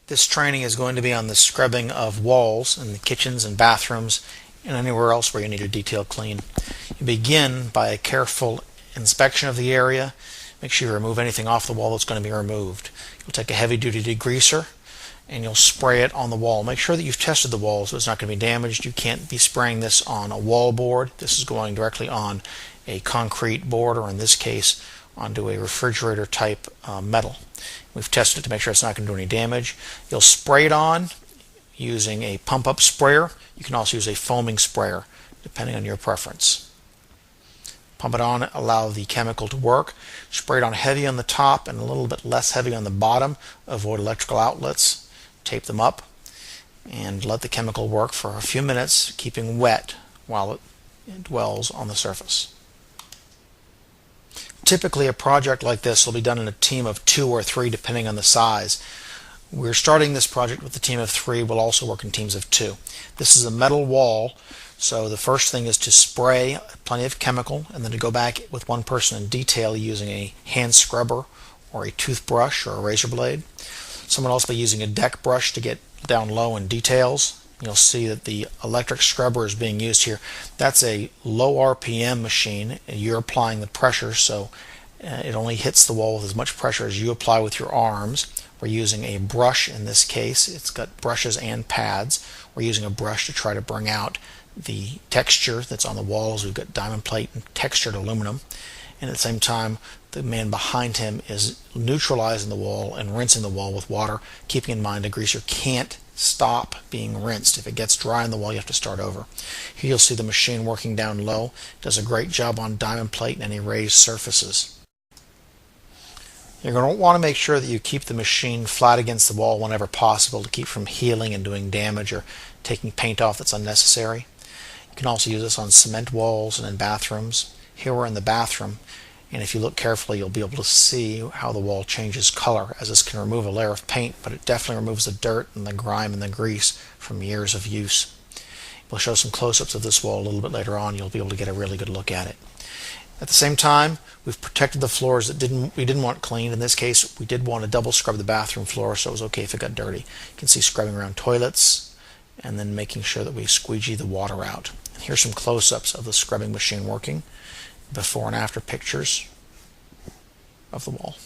This training is going to be on the scrubbing of walls in the kitchens and bathrooms and anywhere else where you need a detailed clean. You begin by a careful inspection of the area. Make sure you remove anything off the wall that's going to be removed. You'll take a heavy-duty degreaser and you'll spray it on the wall. Make sure that you've tested the wall so it's not going to be damaged. You can't be spraying this on a wall board. This is going directly on a concrete board, or in this case onto a refrigerator type metal. We've tested it to make sure it's not going to do any damage. You'll spray it on using a pump up sprayer. You can also use a foaming sprayer depending on your preference. Pump it on, allow the chemical to work. Spray it on heavy on the top and a little bit less heavy on the bottom. Avoid electrical outlets. Tape them up and let the chemical work for a few minutes, keeping wet while it dwells on the surface. Typically a project like this will be done in a team of 2 or 3 depending on the size. We're starting this project with a team of 3. We'll also work in teams of 2. This is a metal wall, so the first thing is to spray plenty of chemical and then to go back with one person in detail using a hand scrubber or a toothbrush or a razor blade. Someone else will be using a deck brush to get down low in details. You'll see that the electric scrubber is being used here. That's a low RPM machine. You're applying the pressure, so it only hits the wall with as much pressure as you apply with your arms. We're using a brush in this case. It's got brushes and pads. We're using a brush to try to bring out the texture that's on the walls. We've got diamond plate and textured aluminum. And at the same time, the man behind him is neutralizing the wall and rinsing the wall with water, keeping in mind a greaser can't stop being rinsed. If it gets dry on the wall, you have to start over. Here you'll see the machine working down low. It does a great job on diamond plate and any raised surfaces. You're going to want to make sure that you keep the machine flat against the wall whenever possible to keep from healing and doing damage or taking paint off that's unnecessary. You can also use this on cement walls and in bathrooms. Here we're in the bathroom, and if you look carefully you'll be able to see how the wall changes color, as this can remove a layer of paint, but it definitely removes the dirt and the grime and the grease from years of use. We'll show some close-ups of this wall a little bit later on. You'll be able to get a really good look at it. At the same time, we've protected the floors that we didn't want cleaned. In this case, we did want to double scrub the bathroom floor, so it was okay if it got dirty. You can see scrubbing around toilets and then making sure that we squeegee the water out. And here's some close-ups of the scrubbing machine working, before and after pictures of the wall.